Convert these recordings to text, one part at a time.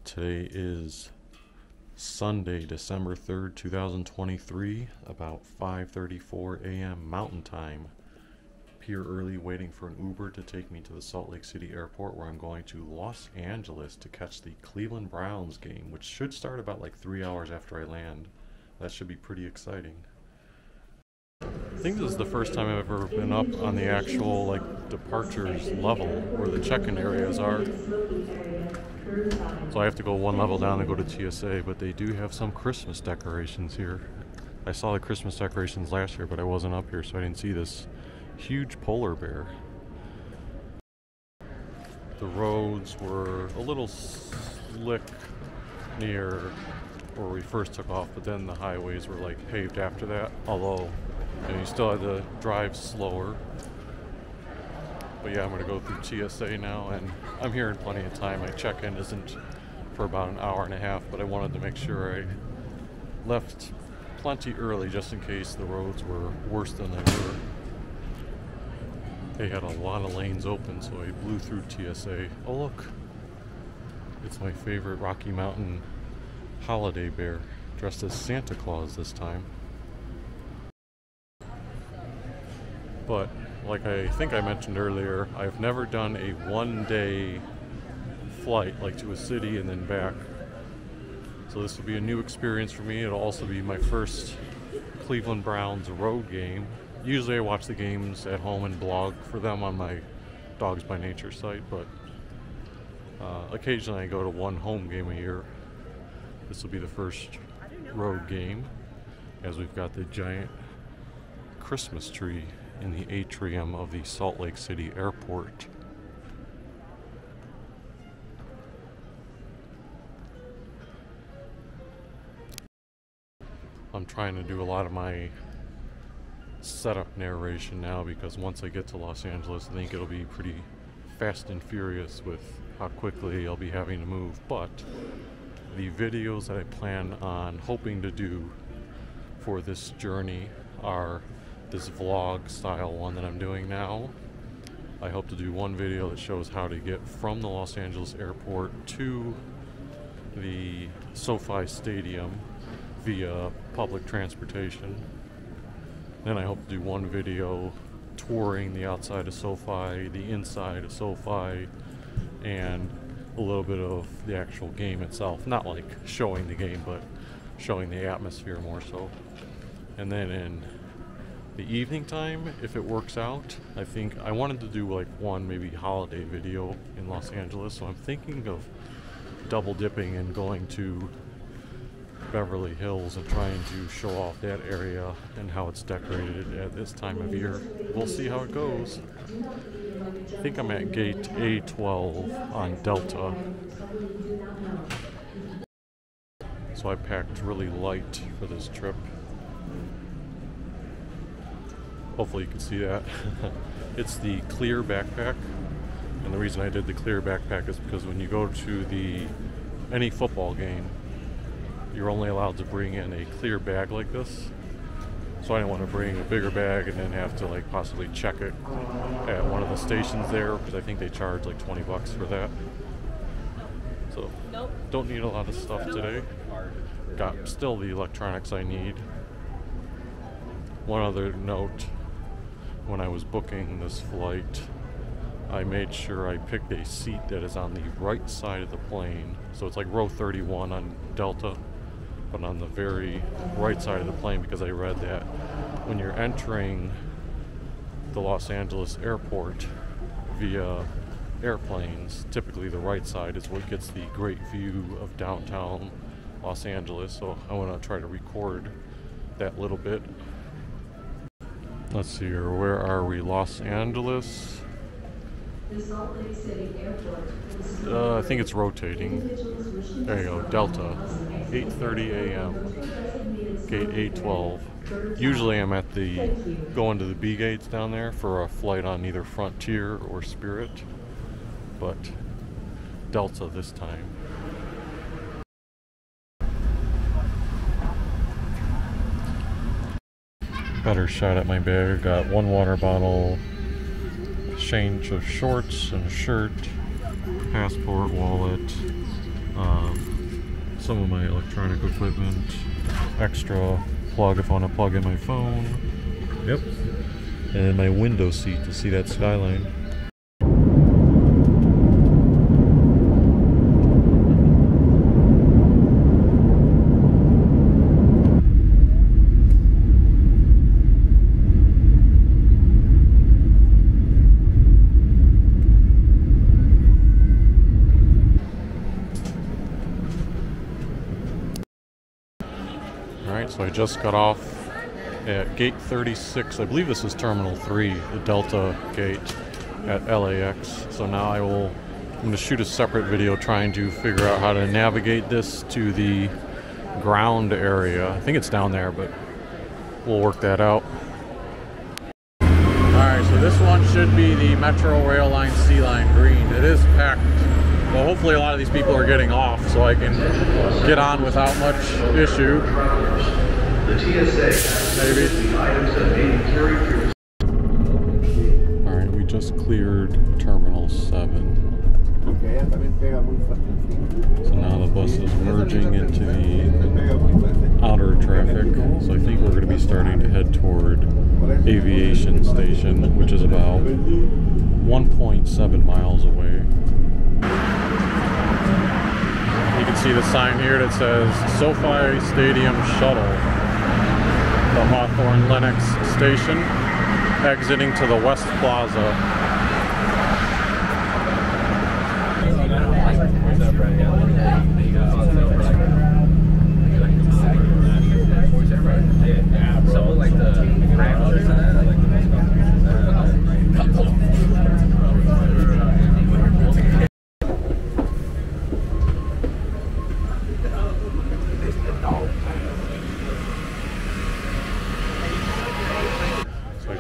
Today is Sunday, December 3rd, 2023, about 5:34 a.m. Mountain Time. Here early waiting for an Uber to take me to the Salt Lake City airport, where I'm going to Los Angeles to catch the Cleveland Browns game, which should start about like 3 hours after I land. That should be pretty exciting. I think this is the first time I've ever been up on the actual departures level where the check-in areas are. So I have to go one level down to go to TSA, but they do have some Christmas decorations here. I saw the Christmas decorations last year, but I wasn't up here, so I didn't see this huge polar bear. The roads were a little slick near where we first took off, but then the highways were paved after that, although you still had to drive slower. But yeah, I'm going to go through TSA now, and I'm here in plenty of time. My check-in isn't for about an hour and a half, but I wanted to make sure I left plenty early just in case the roads were worse than they were. They had a lot of lanes open, so I blew through TSA. Oh look, it's my favorite Rocky Mountain holiday bear, dressed as Santa Claus this time. But like I think I mentioned earlier, I've never done a one-day flight to a city and then back. So this will be a new experience for me. It'll also be my first Cleveland Browns road game. Usually I watch the games at home and blog for them on my Dogs by Nature site, but occasionally I go to one home game a year. This will be the first road game, as we've got the giant Christmas tree in the atrium of the Salt Lake City airport. I'm trying to do a lot of my setup narration now, because once I get to Los Angeles, I think it'll be pretty fast and furious with how quickly I'll be having to move. But the videos that I plan on hoping to do for this journey are this vlog style one that I'm doing now. I hope to do one video that shows how to get from the Los Angeles airport to the SoFi Stadium via public transportation. Then I hope to do one video touring the outside of SoFi, the inside of SoFi, and a little bit of the actual game itself. Not showing the game, but showing the atmosphere more so. And then in the evening time, if it works out, I think I wanted to do one maybe holiday video in Los Angeles, so I'm thinking of double dipping and going to Beverly Hills and trying to show off that area and how it's decorated at this time of year. We'll see how it goes. I think I'm at gate A12 on Delta. So I packed really light for this trip. Hopefully you can see that. It's the clear backpack. And the reason I did the clear backpack is because when you go to any football game, you're only allowed to bring in a clear bag like this. So I didn't want to bring a bigger bag and then have to possibly check it at one of the stations there, because I think they charge $20 for that. So don't need a lot of stuff today. Got still the electronics I need. One other note, when I was booking this flight, I made sure I picked a seat that is on the right side of the plane. So it's row 31 on Delta, but on the very right side of the plane, because I read that when you're entering the Los Angeles airport via airplanes, typically the right side is what gets the great view of downtown Los Angeles. So I want to try to record that little bit. Let's see here, where are we? Los Angeles. The Salt Lake City airport. I think it's rotating. There you go, Delta, 8:30 a.m. Gate A12. Usually I'm at going to the B gates down there for a flight on either Frontier or Spirit, but Delta this time. Better shot at my bag. Got one water bottle, change of shorts and a shirt, passport, wallet, some of my electronic equipment, extra plug if I want to plug in my phone. Yep. And my window seat to see that skyline. Alright, so I just got off at gate 36. I believe this is terminal 3, the Delta gate at LAX. So now I'm going to shoot a separate video trying to figure out how to navigate this to the ground area. I think it's down there, but we'll work that out. Alright, so this one should be the Metro Rail Line C Line green. It is packed. Well, hopefully a lot of these people are getting off so I can get on without much issue. The TSA maybe the items that may be carried through. Alright, we just cleared Terminal 7. So now the bus is merging into the outer traffic. So I think we're going to be starting to head toward Aviation Station, which is about 1.7 miles away. You can see the sign here that says SoFi Stadium Shuttle. The Hawthorne Lenox Station, exiting to the West Plaza.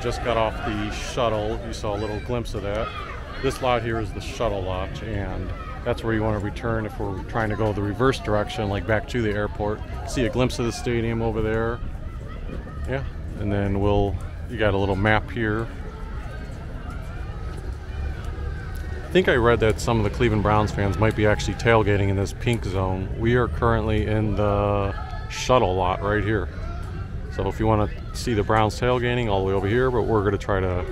Just got off the shuttle. You saw a little glimpse of that. This lot here is the shuttle lot, and that's where you want to return if we're trying to go the reverse direction, like back to the airport. See a glimpse of the stadium over there. Yeah, and then you got a little map here. I think I read that some of the Cleveland Browns fans might be actually tailgating in this pink zone. We are currently in the shuttle lot right here. So if you want to see the Browns tailgating, all the way over here, but we're going to try to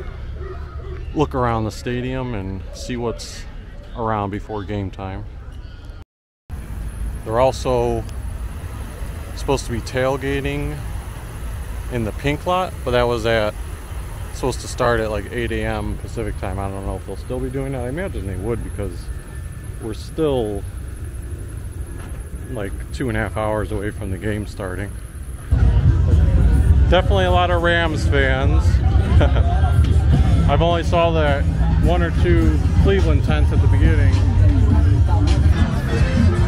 look around the stadium and see what's around before game time. They're also supposed to be tailgating in the pink lot, but that was supposed to start at like 8 a.m. Pacific time. I don't know if they'll still be doing that. I imagine they would, because we're still like 2.5 hours away from the game starting. Definitely a lot of Rams fans. I've only saw that 1 or 2 Cleveland tents at the beginning.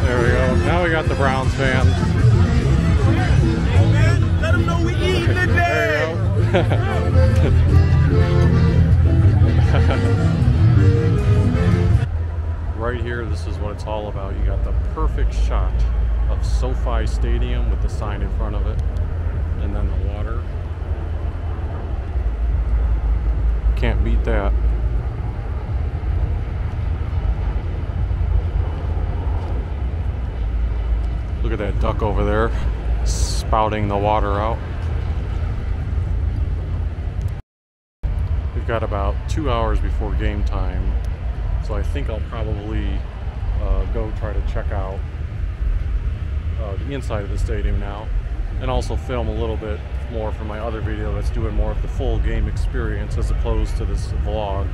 There we go. Now we got the Browns fans. Hey man, let them know we eating today. There you go. Right here, this is what it's all about. You got the perfect shot of SoFi Stadium with the sign in front of it. And then the water. Can't beat that. Look at that duck over there, spouting the water out. We've got about 2 hours before game time, so I think I'll probably go try to check out the inside of the stadium now. And also film a little bit more for my other video that's doing more of the full game experience as opposed to this vlog.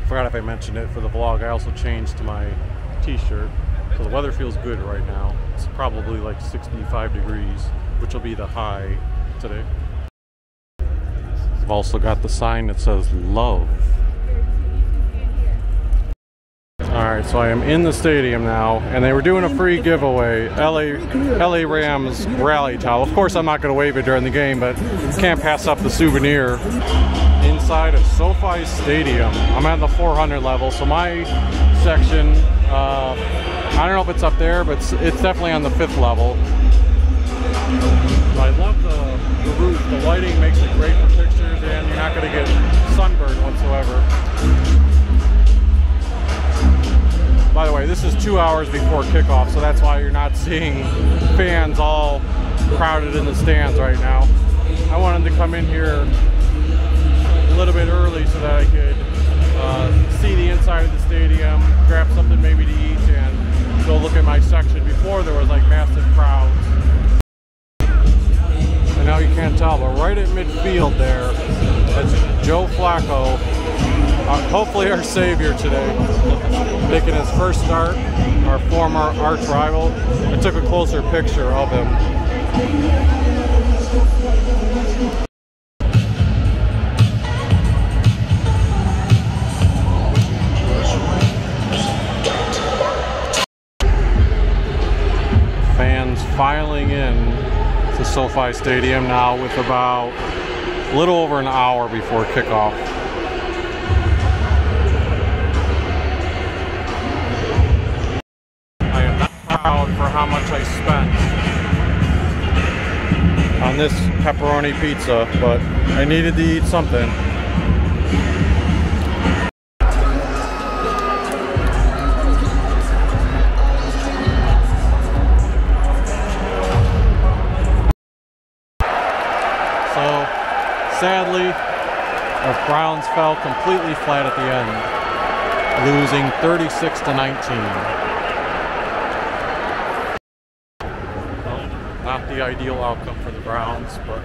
Forgot if I mentioned it, for the vlog I also changed to my t-shirt. So the weather feels good right now. It's probably like 65 degrees, which will be the high today. I've also got the sign that says love. Alright, so I am in the stadium now, and they were doing a free giveaway, LA Rams rally towel. Of course I'm not going to wave it during the game, but can't pass up the souvenir. Inside of SoFi Stadium. I'm at the 400 level, so my section, I don't know if it's up there, but it's definitely on the 5th level. I love the roof. The lighting makes it great for pictures, and you're not going to get sunburned whatsoever. By the way, this is 2 hours before kickoff, so that's why you're not seeing fans all crowded in the stands right now. I wanted to come in here a little bit early so that I could see the inside of the stadium, grab something maybe to eat, and go look at my section before there was like massive crowds. And now you can't tell, but right at midfield there, that's Joe Flacco, hopefully our savior today, making his first start, our former arch rival. I took a closer picture of him. Fans filing in to SoFi Stadium now with about a little over an hour before kickoff. I am not proud for how much I spent on this pepperoni pizza, but I needed to eat something. So, sadly, our Browns fell completely flat at the end, losing 36 to 19. Well, not the ideal outcome for the Browns, but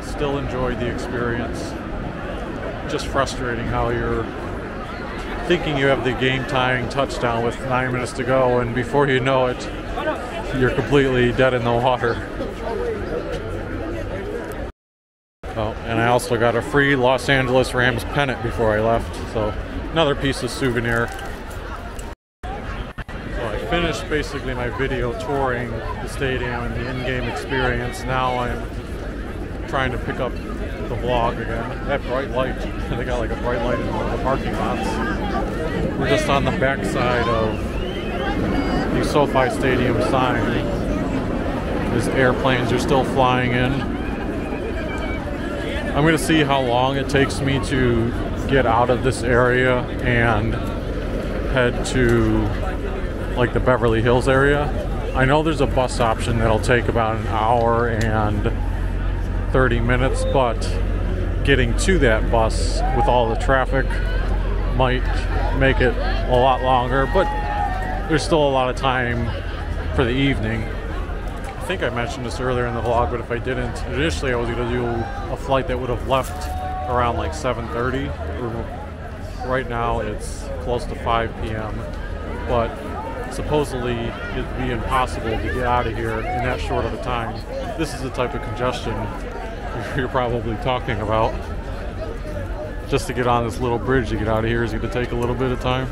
still enjoyed the experience. Just frustrating how you're thinking you have the game-tying touchdown with 9 minutes to go, and before you know it, you're completely dead in the water. Oh, and I also got a free Los Angeles Rams pennant before I left, so another piece of souvenir. So I finished basically my video touring the stadium and the in-game experience. Now I'm trying to pick up the vlog again. That bright light, they got like a bright light in the parking lots. We're just on the back side of the SoFi Stadium sign. These airplanes are still flying in. I'm going to see how long it takes me to get out of this area and head to like the Beverly Hills area. I know there's a bus option that'll take about an hour and 30 minutes, but getting to that bus with all the traffic might make it a lot longer, but there's still a lot of time for the evening. I think I mentioned this earlier in the vlog, but if I didn't, initially I was going to do a flight that would have left around like 7:30. Right now it's close to 5 p.m. but supposedly it'd be impossible to get out of here in that short of a time. This is the type of congestion you're probably talking about. Just to get on this little bridge to get out of here is going to take a little bit of time.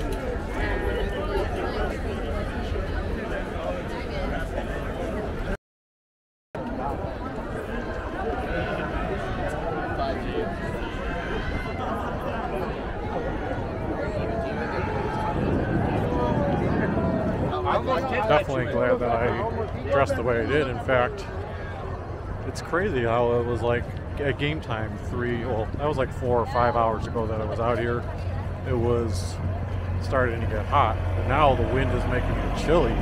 Definitely glad that I dressed the way I did. In fact, it's crazy how it was like at game time that was like 4 or 5 hours ago that I was out here. It was starting to get hot, but now the wind is making it chilly.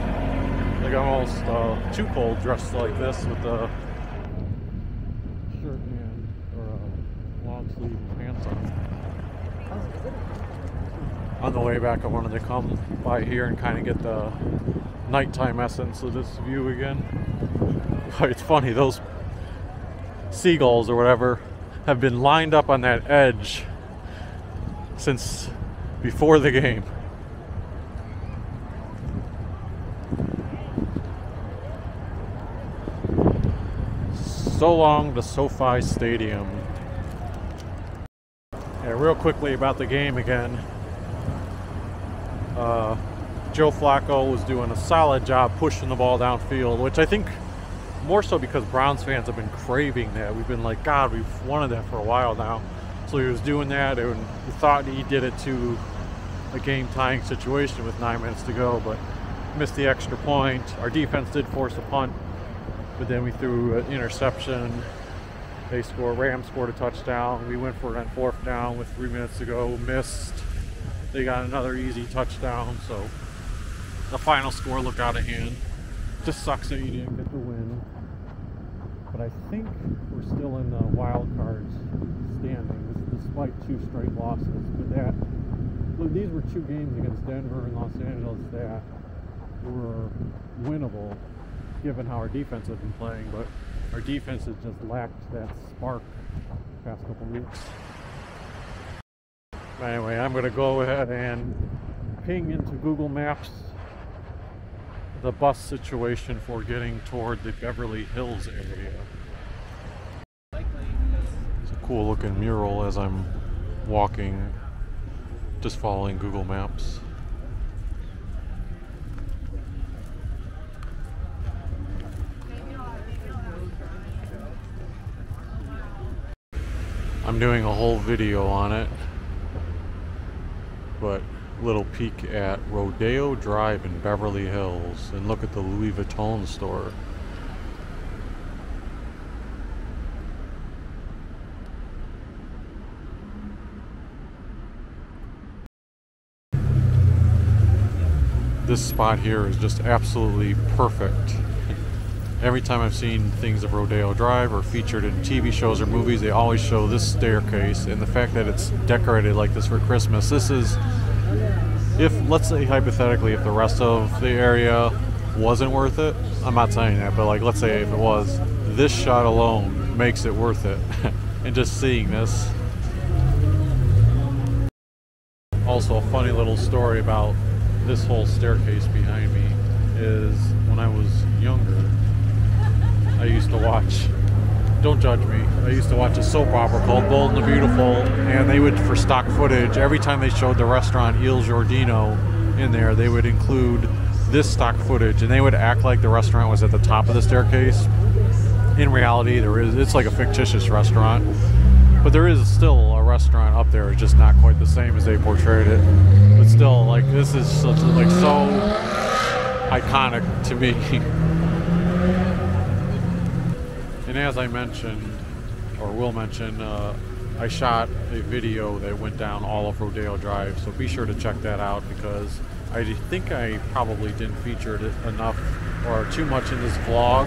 Like I'm almost too cold dressed like this with the shirt and long sleeve pants on. On the way back, I wanted to come by here and kind of get the nighttime essence of this view again. It's funny, those seagulls or whatever have been lined up on that edge since before the game. So long to SoFi Stadium. Yeah, real quickly about the game again. Joe Flacco was doing a solid job pushing the ball downfield, which I think more so because Browns fans have been craving that. We've been like, God, we've wanted that for a while now. So he was doing that, and we thought he did it to a game-tying situation with 9 minutes to go, but missed the extra point. Our defense did force a punt, but then we threw an interception. Rams scored a touchdown. We went for it on 4th down with 3 minutes to go, missed. They got another easy touchdown, so the final score looked out of hand. Just sucks that you didn't get the win. But I think we're still in the wild cards standings despite 2 straight losses. But these were 2 games against Denver and Los Angeles that were winnable given how our defense has been playing, but our defense has just lacked that spark the past couple weeks. Anyway, I'm going to go ahead and ping into Google Maps the bus situation for getting toward the Beverly Hills area. It's a cool looking mural as I'm walking, just following Google Maps. I'm doing a whole video on it, but little peek at Rodeo Drive in Beverly Hills, and look at the Louis Vuitton store. This spot here is just absolutely perfect. Every time I've seen things of Rodeo Drive or featured in TV shows or movies, they always show this staircase, and the fact that it's decorated like this for Christmas. This is, if, let's say hypothetically, if the rest of the area wasn't worth it, I'm not saying that, but like, let's say if it was, this shot alone makes it worth it. And just seeing this. Also, a funny little story about this whole staircase behind me is when I was younger, I used to watch, don't judge me, I used to watch a soap opera called Bold and the Beautiful, and they would, for stock footage, every time they showed the restaurant Il Giordino in there, they would include this stock footage, and they would act like the restaurant was at the top of the staircase. In reality, it's like a fictitious restaurant, but there is still a restaurant up there. It's just not quite the same as they portrayed it, but still, like, this is such, like, so iconic to me. And as I mentioned, or will mention, I shot a video that went down all of Rodeo Drive, so be sure to check that out, because I think I probably didn't feature it enough or too much in this vlog,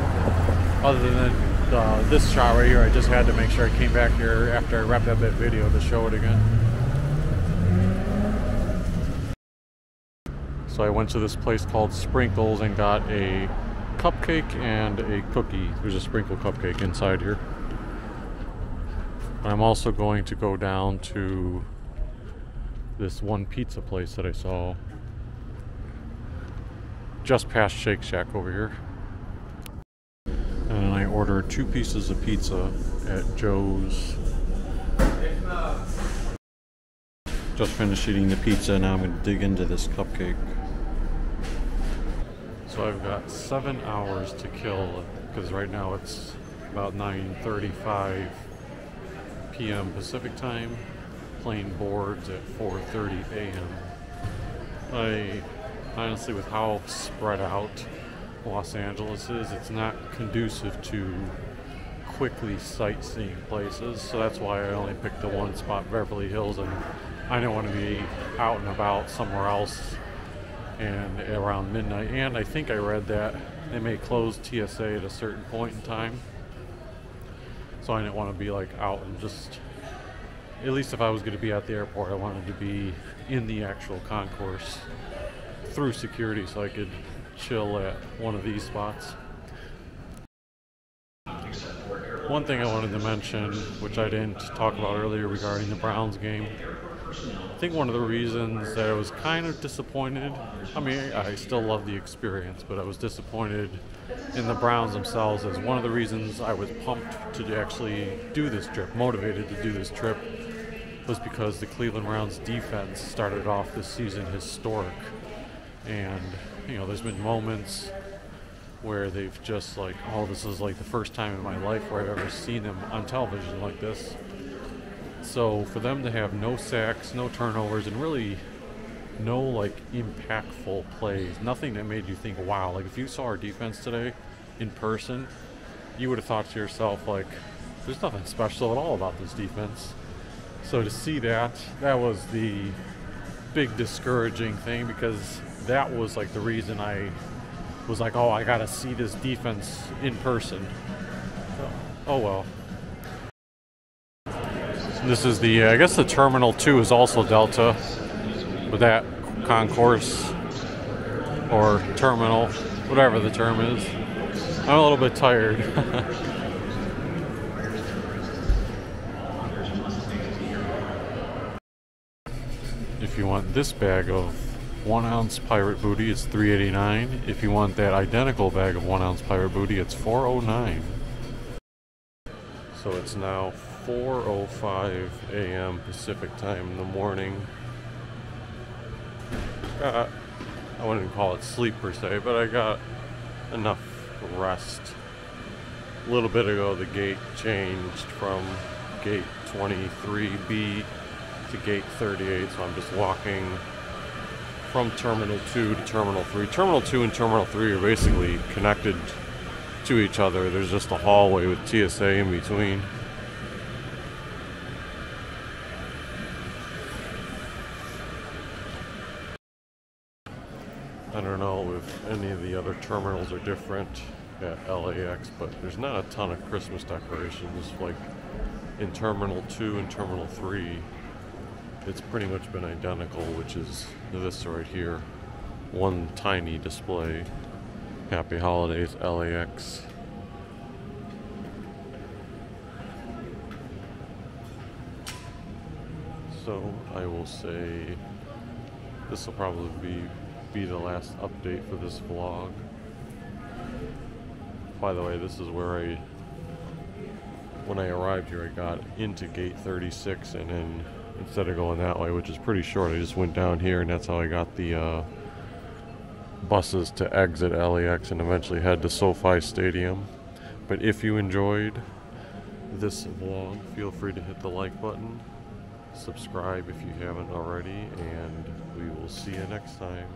other than this shot right here. I just had to make sure I came back here after I wrapped up that video to show it again. So I went to this place called Sprinkles and got a cupcake and a cookie. There's a sprinkle cupcake inside here. I'm also going to go down to this one pizza place that I saw just past Shake Shack over here. And I ordered 2 pieces of pizza at Joe's. Just finished eating the pizza, now I'm going to dig into this cupcake. So I've got 7 hours to kill, because right now it's about 9:35 p.m. Pacific time, playing boards at 4:30 a.m. I honestly, with how spread out Los Angeles is, it's not conducive to quickly sightseeing places, so that's why I only picked the one spot, Beverly Hills, and I didn't want to be out and about somewhere else and around midnight. And I think I read that they may close TSA at a certain point in time, so I didn't want to be like out and just, at least if I was going to be at the airport, I wanted to be in the actual concourse through security so I could chill at one of these spots. One thing I wanted to mention, which I didn't talk about earlier regarding the Browns game, I think one of the reasons that I was kind of disappointed, I mean, I still love the experience, but I was disappointed in the Browns themselves, as one of the reasons I was pumped to actually do this trip, motivated to do this trip, was because the Cleveland Browns defense started off this season historic. And, you know, there's been moments where they've just like, oh, this is like the first time in my life where I've ever seen them on television like this. So for them to have no sacks, no turnovers, and really no like impactful plays, nothing that made you think, wow, like if you saw our defense today in person, you would have thought to yourself, like, there's nothing special at all about this defense. So to see that, that was the big discouraging thing, because that was like the reason I was like, oh, I gotta see this defense in person. So, oh well. This is the, I guess the Terminal 2 is also Delta, but that concourse or terminal, whatever the term is. I'm a little bit tired. If you want this bag of 1 ounce pirate booty, it's $3.89. If you want that identical bag of 1 ounce pirate booty, it's $4.09. So it's now 4:05 a.m. Pacific time in the morning. I wouldn't call it sleep per se, but I got enough rest. A little bit ago, the gate changed from gate 23B to gate 38, so I'm just walking from Terminal 2 to Terminal 3. Terminal 2 and Terminal 3 are basically connected to each other. There's just a hallway with TSA in between. I don't know if any of the other terminals are different at LAX, but there's not a ton of Christmas decorations. Like in Terminal 2 and Terminal 3, it's pretty much been identical, which is this right here. One tiny display. Happy Holidays, LAX. So I will say this will probably be the last update for this vlog. By the way, this is where when I arrived here, I got into gate 36, and then instead of going that way, which is pretty short, I just went down here, and that's how I got the buses to exit LAX and eventually head to SoFi Stadium. But if you enjoyed this vlog, feel free to hit the like button, subscribe if you haven't already, and we will see you next time.